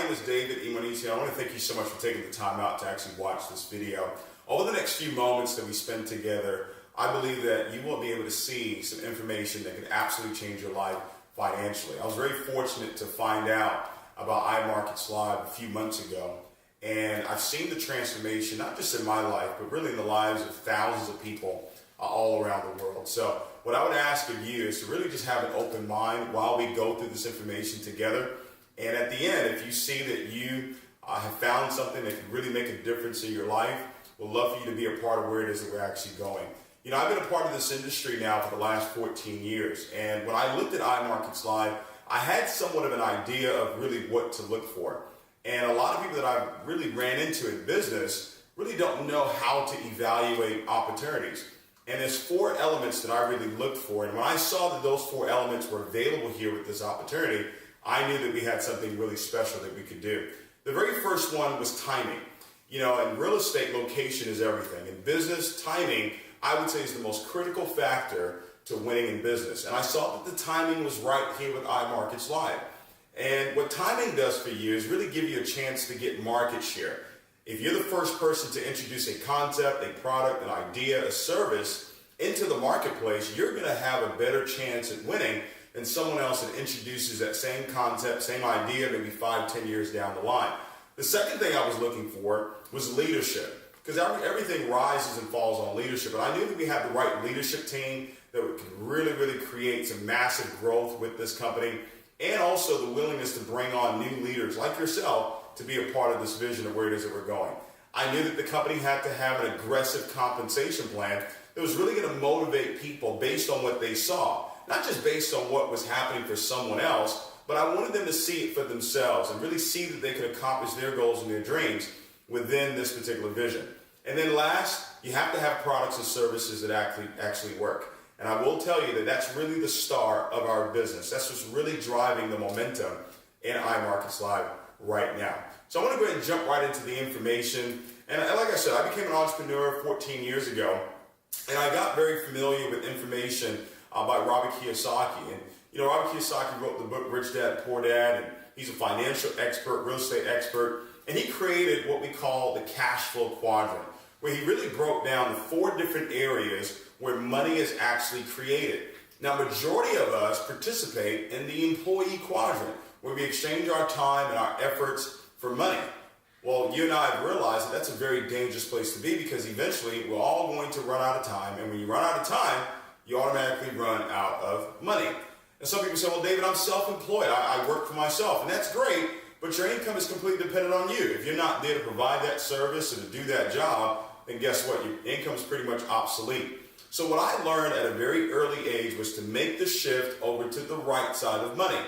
name is David Imonisi. I want to thank you so much for taking the time out to actually watch this video. Over the next few moments that we spend together, I believe that you will be able to see some information that can absolutely change your life financially. I was very fortunate to find out about iMarkets Live a few months ago, and I've seen the transformation, not just in my life, but really in the lives of thousands of people all around the world. So what I would ask of you is to really just have an open mind while we go through this information together. And at the end, if you see that you have found something that can really make a difference in your life, we'd love for you to be a part of where it is that we're actually going. You know, I've been a part of this industry now for the last 14 years. And when I looked at iMarkets Live, I had somewhat of an idea of really what to look for. And a lot of people that I really ran into in business really don't know how to evaluate opportunities. And there's 4 elements that I really looked for. And when I saw that those 4 elements were available here with this opportunity, I knew that we had something really special that we could do. The very first one was timing. You know, in real estate, location is everything. In business, timing, I would say, is the most critical factor to winning in business. And I saw that the timing was right here with iMarkets Live. And what timing does for you is really give you a chance to get market share. If you're the first person to introduce a concept, a product, an idea, a service into the marketplace, you're going to have a better chance at winning than someone else that introduces that same concept, same idea, maybe 5-10 years down the line. The second thing I was looking for was leadership, because everything rises and falls on leadership. And I knew that we had the right leadership team that could really create some massive growth with this company, and also the willingness to bring on new leaders like yourself to be a part of this vision of where it is that we're going. I knew that the company had to have an aggressive compensation plan that was really going to motivate people based on what they saw, not just based on what was happening for someone else, but I wanted them to see it for themselves and really see that they could accomplish their goals and their dreams within this particular vision. And then last, you have to have products and services that actually work. And I will tell you that that's really the star of our business. That's what's really driving the momentum in iMarkets Live right now. So I want to go ahead and jump right into the information. And like I said, I became an entrepreneur 14 years ago, and I got very familiar with information by Robert Kiyosaki. And you know, Robert Kiyosaki wrote the book Rich Dad, Poor Dad, and he's a financial expert, real estate expert, and he created what we call the cash flow quadrant, where he really broke down the 4 different areas where money is actually created. Now, majority of us participate in the employee quadrant, where we exchange our time and our efforts for money. Well, you and I have realized that that's a very dangerous place to be, because eventually we're all going to run out of time, and when you run out of time, you automatically run out of money. And some people say, well, David, I'm self-employed. I work for myself, and that's great, but your income is completely dependent on you. If you're not there to provide that service and to do that job, then guess what? Your income is pretty much obsolete. So what I learned at a very early age was to make the shift over to the right side of money,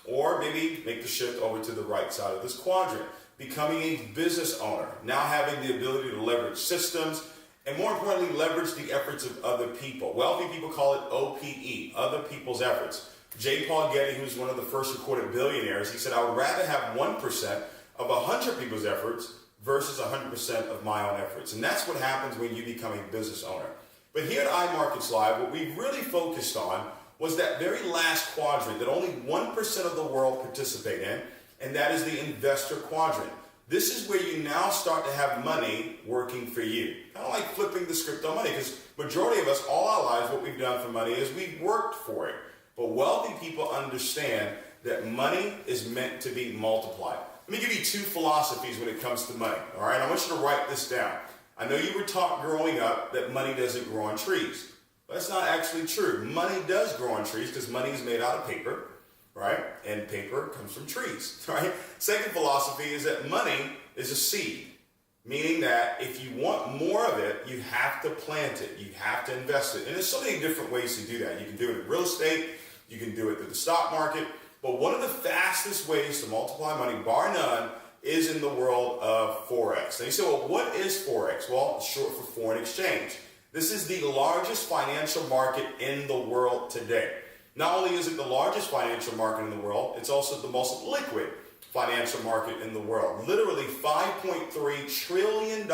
or maybe make the shift over to the right side of this quadrant, becoming a business owner, now having the ability to leverage systems, and more importantly, leverage the efforts of other people. Wealthy people call it OPE, other people's efforts. J. Paul Getty, who's one of the first recorded billionaires, he said, I would rather have 1% of 100 people's efforts versus 100% of my own efforts. And that's what happens when you become a business owner. But here at iMarkets Live, what we really focused on was that very last quadrant that only 1% of the world participate in, and that is the investor quadrant. This is where you now start to have money working for you. Kind of like flipping the script on money, because majority of us, all our lives, what we've done for money is we've worked for it. But wealthy people understand that money is meant to be multiplied. Let me give you 2 philosophies when it comes to money, all right? I want you to write this down. I know you were taught growing up that money doesn't grow on trees. But that's not actually true. Money does grow on trees because money is made out of paper, right? And paper comes from trees, right? Second philosophy is that money is a seed, meaning that if you want more of it, you have to plant it. You have to invest it. And there's so many different ways to do that. You can do it in real estate. You can do it through the stock market. But one of the fastest ways to multiply money, bar none, is in the world of Forex. Now you say, well, what is Forex? Well, it's short for foreign exchange. This is the largest financial market in the world today. Not only is it the largest financial market in the world, it's also the most liquid financial market in the world. Literally $5.3 trillion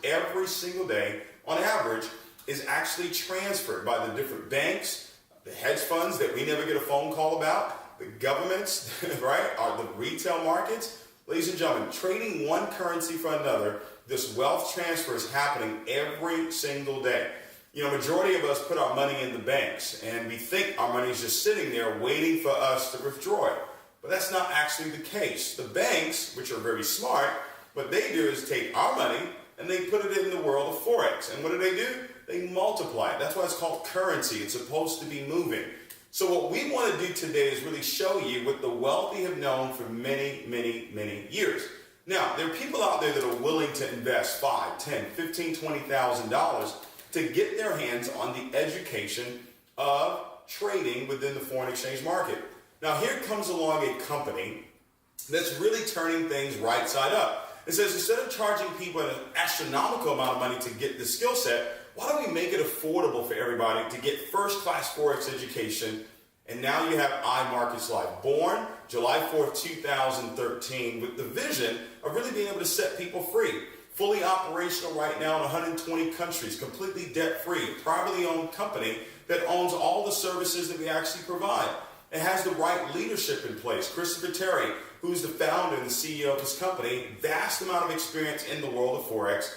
every single day, on average, is actually transferred by the different banks, the hedge funds that we never get a phone call about, the governments, right, or the retail markets. Ladies and gentlemen, trading one currency for another, this wealth transfer is happening every single day. Majority of us put our money in the banks, and we think our money is just sitting there waiting for us to withdraw it. But that's not actually the case. The banks, which are very smart, what they do is take our money and they put it in the world of Forex. And what do? They multiply it. That's why it's called currency. It's supposed to be moving. So what we want to do today is really show you what the wealthy have known for many, many, many years. Now, there are people out there that are willing to invest $5, $10, $15, $20,000 to get their hands on the education of trading within the foreign exchange market. Now, here comes along a company that's really turning things right side up. It says instead of charging people an astronomical amount of money to get the skill set, why don't we make it affordable for everybody to get first-class Forex education? And now you have iMarkets Live, born July 4th, 2013, with the vision of really being able to set people free. Fully operational right now in 120 countries, completely debt-free, privately owned company that owns all the services that we actually provide. It has the right leadership in place. Christopher Terry, who's the founder and the CEO of this company, vast amount of experience in the world of Forex.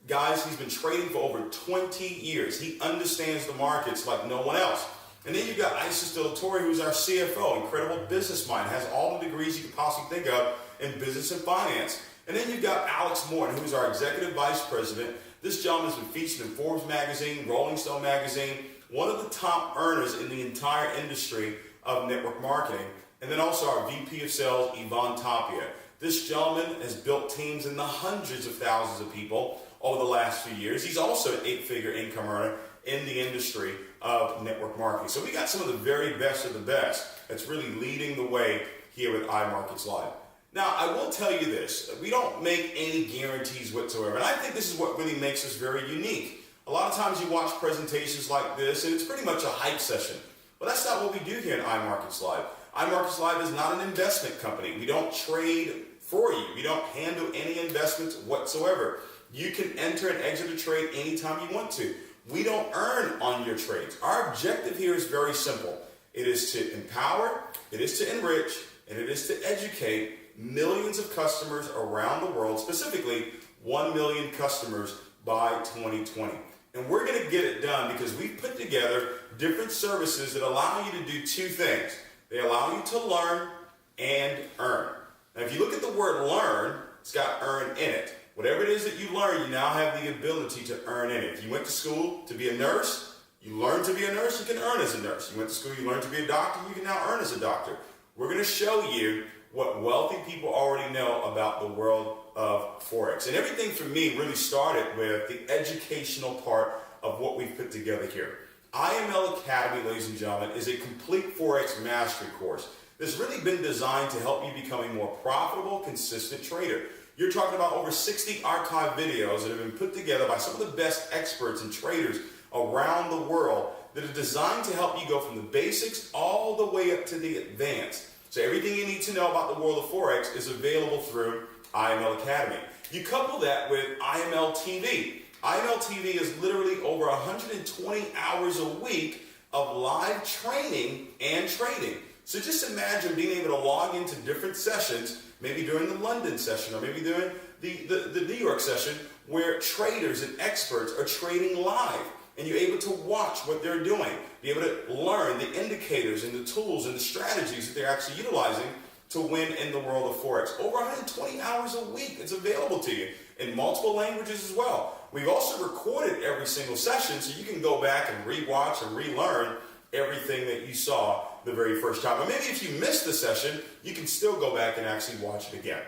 Guys, he's been trading for over 20 years. He understands the markets like no one else. And then you've got Isis De La Torre, who's our CFO, incredible business mind, has all the degrees you could possibly think of in business and finance. And then you've got Alex Morton, who's our executive vice president. This gentleman has been featured in Forbes magazine, Rolling Stone magazine, one of the top earners in the entire industry of network marketing. And then also our VP of sales, Yvonne Tapia. This gentleman has built teams in the hundreds of thousands of people over the last few years. He's also an 8-figure income earner in the industry of network marketing. So we got some of the very best of the best that's really leading the way here with iMarkets Live. Now, I will tell you this, we don't make any guarantees whatsoever, and I think this is what really makes us very unique. A lot of times you watch presentations like this, and it's pretty much a hype session. But that's not what we do here at iMarkets Live. iMarkets Live is not an investment company. We don't trade for you. We don't handle any investments whatsoever. You can enter and exit a trade anytime you want to. We don't earn on your trades. Our objective here is very simple. It is to empower, it is to enrich, and it is to educate millions of customers around the world, specifically 1 million customers by 2020. And we're going to get it done because we've put together different services that allow you to do two things. They allow you to learn and earn. Now, if you look at the word learn, it's got earn in it. Whatever it is that you learn, you now have the ability to earn in it. If you went to school to be a nurse, you learned to be a nurse, you can earn as a nurse. You went to school, you learned to be a doctor, you can now earn as a doctor. We're going to show you what wealthy people already know about the world of Forex. And everything for me really started with the educational part of what we've put together here. IML Academy, ladies and gentlemen, is a complete Forex mastery course that's really been designed to help you become a more profitable, consistent trader. You're talking about over 60 archive videos that have been put together by some of the best experts and traders around the world that are designed to help you go from the basics all the way up to the advanced. So everything you need to know about the world of Forex is available through IML Academy. You couple that with IML TV. IML TV is literally over 120 hours a week of live training and trading. So just imagine being able to log into different sessions, maybe during the London session or maybe during the New York session, where traders and experts are trading live. And you're able to watch what they're doing, be able to learn the indicators and the tools and the strategies that they're actually utilizing to win in the world of Forex. Over 120 hours a week, it's available to you in multiple languages as well. We've also recorded every single session so you can go back and rewatch and relearn everything that you saw the very first time. Or maybe if you missed the session, you can still go back and actually watch it again.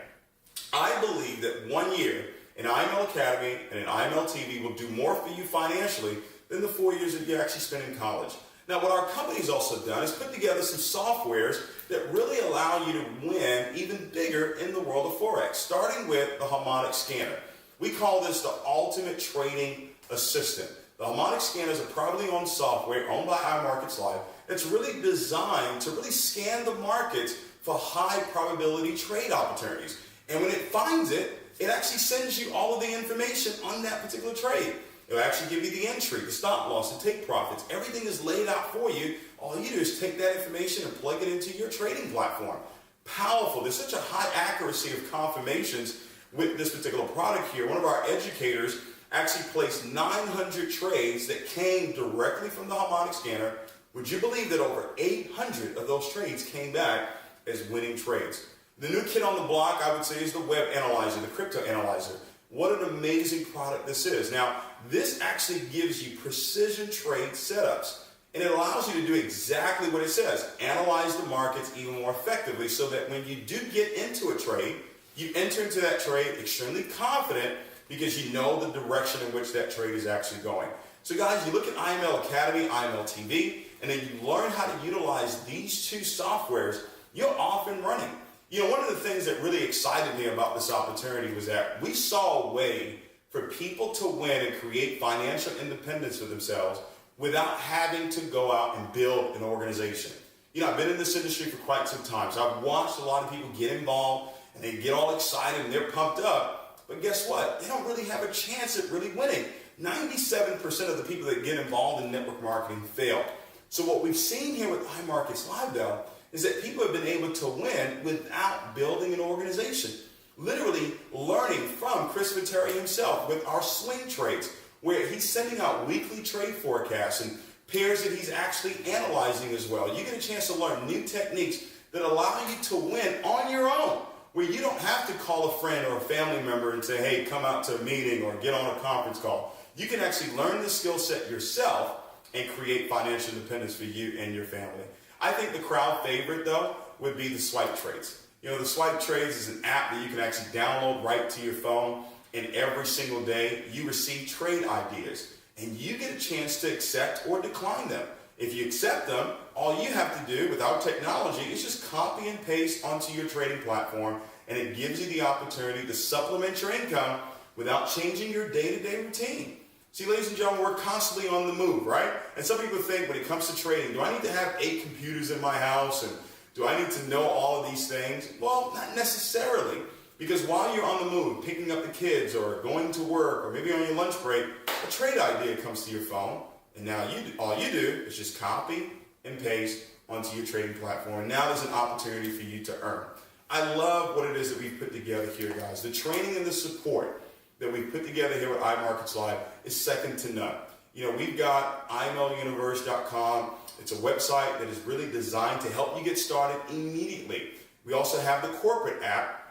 I believe that 1 year in IML Academy and in IML TV will do more for you financially than the 4 years that you actually spent in college. Now, what our company's also done is put together some softwares that really allow you to win even bigger in the world of Forex, starting with the Harmonic Scanner. We call this the ultimate trading assistant. The Harmonic Scanner is a privately owned software owned by iMarkets Live that's really designed to really scan the markets for high probability trade opportunities. And when it finds it, it actually sends you all of the information on that particular trade. It'll actually give you the entry, the stop loss, the take profits. Everything is laid out for you. All you do is take that information and plug it into your trading platform. powerful. There's such a high accuracy of confirmations with this particular product here. One of our educators actually placed 900 trades that came directly from the harmonic scanner. Would you believe that over 800 of those trades came back as winning trades? The new kid on the block, I would say, is the web analyzer, the crypto analyzer. What an amazing product this is. Now, this actually gives you precision trade setups, and it allows you to do exactly what it says, analyze the markets even more effectively, so that when you do get into a trade, you enter into that trade extremely confident because you know the direction in which that trade is actually going. So guys, you look at IML Academy, IML TV, and then you learn how to utilize these two softwares, you're off and running. You know, one of the things that really excited me about this opportunity was that we saw a way for people to win and create financial independence for themselves without having to go out and build an organization. You know, I've been in this industry for quite some time, so I've watched a lot of people get involved and they get all excited and they're pumped up, but guess what? They don't really have a chance at really winning. 97% of the people that get involved in network marketing fail. So what we've seen here with iMarkets Live, though, is that people have been able to win without building an organization. Literally learning from Chris Viteri himself with our swing trades, where he's sending out weekly trade forecasts and pairs that he's actually analyzing as well. You get a chance to learn new techniques that allow you to win on your own, where you don't have to call a friend or a family member and say, hey, come out to a meeting or get on a conference call. You can actually learn the skill set yourself and create financial independence for you and your family. I think the crowd favorite, though, would be the swipe trades. You know, the swipe trades is an app that you can actually download right to your phone, and every single day you receive trade ideas, and you get a chance to accept or decline them. If you accept them, all you have to do without technology is just copy and paste onto your trading platform, and it gives you the opportunity to supplement your income without changing your day-to-day routine. See, ladies and gentlemen, we're constantly on the move, right? And some people think when it comes to trading, do I need to have 8 computers in my house? And do I need to know all of these things? Well, not necessarily. Because while you're on the move, picking up the kids or going to work or maybe on your lunch break, a trade idea comes to your phone. And now all you do is just copy and paste onto your trading platform. And now there's an opportunity for you to earn. I love what it is that we've put together here, guys. The training and the support that we've put together here with iMarkets Live is second to none. You know, we've got imluniverse.com. It's a website that is really designed to help you get started immediately. We also have the corporate app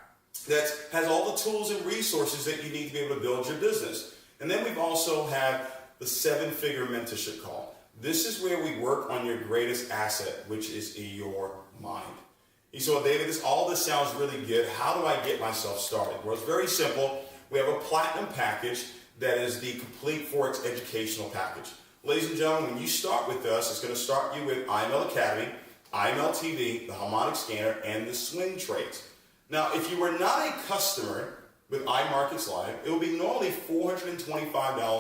that has all the tools and resources that you need to be able to build your business. And then we've also had the 7-figure mentorship call. This is where we work on your greatest asset, which is your mind. You saw, David, all this sounds really good. How do I get myself started? Well, it's very simple. We have a platinum package that is the complete Forex educational package. Ladies and gentlemen, when you start with us, it's going to start you with IML Academy, IML TV, the harmonic scanner, and the swing trades. Now, if you were not a customer with iMarkets Live, it will be normally $425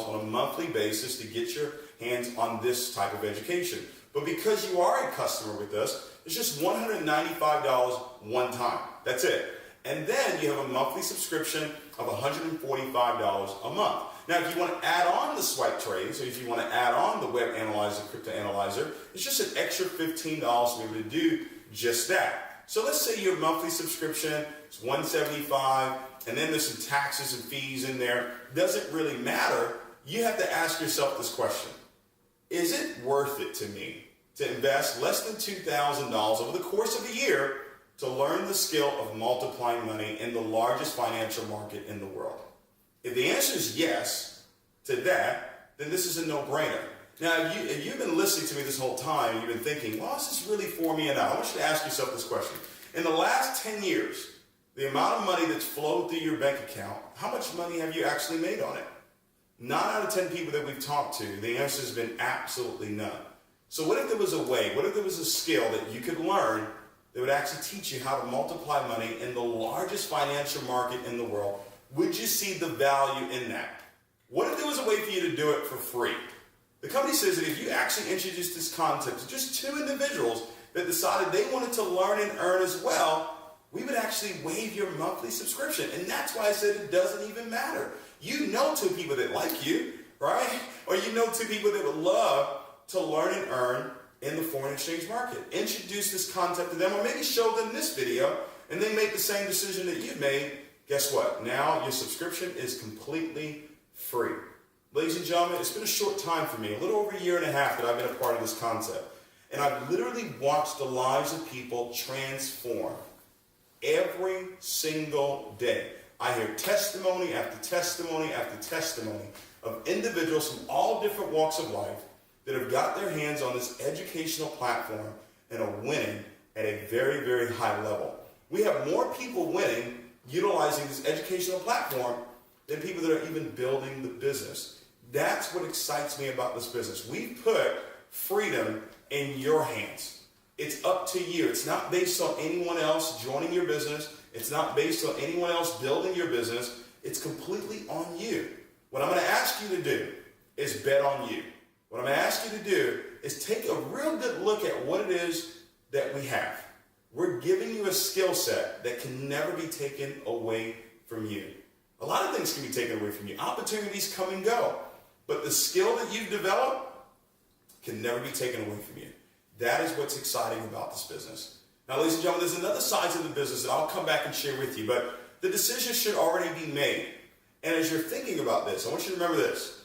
on a monthly basis to get your hands on this type of education. But because you are a customer with us, it's just $195 one time. That's it. And then you have a monthly subscription of $145 a month. Now, if you want to add on the swipe trades, or if you want to add on the web analyzer, crypto analyzer, it's just an extra $15 to be able to do just that. So let's say your monthly subscription is $175, and then there's some taxes and fees in there. Doesn't really matter. You have to ask yourself this question. Is it worth it to me to invest less than $2,000 over the course of a year to learn the skill of multiplying money in the largest financial market in the world? If the answer is yes to that, then this is a no-brainer. Now, if you've been listening to me this whole time, you've been thinking, well, is this really for me? And I want you to ask yourself this question. In the last 10 years, the amount of money that's flowed through your bank account, how much money have you actually made on it? 9 out of 10 people that we've talked to, the answer has been absolutely none. So what if there was a way, what if there was a skill that you could learn that would actually teach you how to multiply money in the largest financial market in the world? Would you see the value in that? What if there was a way for you to do it for free? The company says that if you actually introduced this concept to just 2 individuals that decided they wanted to learn and earn as well, we would actually waive your monthly subscription. And that's why I said it doesn't even matter. You know 2 people that like you, right? Or you know 2 people that would love to learn and earn in the foreign exchange market. Introduce this concept to them, or maybe show them this video, and they make the same decision that you've made. Guess what? Now your subscription is completely free. Ladies and gentlemen, it's been a short time for me, a little over a year and a half that I've been a part of this concept. And I've literally watched the lives of people transform every single day. I hear testimony after testimony after testimony of individuals from all different walks of life that have got their hands on this educational platform and are winning at a very, very high level. We have more people winning utilizing this educational platform than people that are even building the business. That's what excites me about this business. We put freedom in your hands. It's up to you. It's not based on anyone else joining your business. It's not based on anyone else building your business. It's completely on you. What I'm going to ask you to do is bet on you. What I'm going to ask you to do is take a real good look at what it is that we have. We're giving you a skill set that can never be taken away from you. A lot of things can be taken away from you. Opportunities come and go. But the skill that you've developed can never be taken away from you. That is what's exciting about this business. Now, ladies and gentlemen, there's another side to the business that I'll come back and share with you, but the decision should already be made. And as you're thinking about this, I want you to remember this.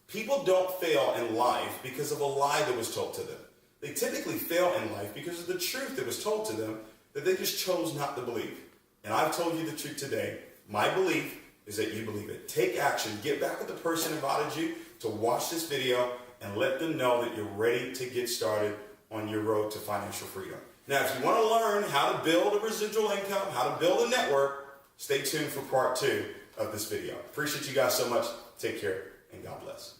People don't fail in life because of a lie that was told to them. They typically fail in life because of the truth that was told to them that they just chose not to believe. And I've told you the truth today. My belief is that you believe it. Take action. Get back with the person who invited you to watch this video and let them know that you're ready to get started on your road to financial freedom. Now, if you want to learn how to build a residual income, how to build a network, stay tuned for part 2 of this video. Appreciate you guys so much. Take care and God bless.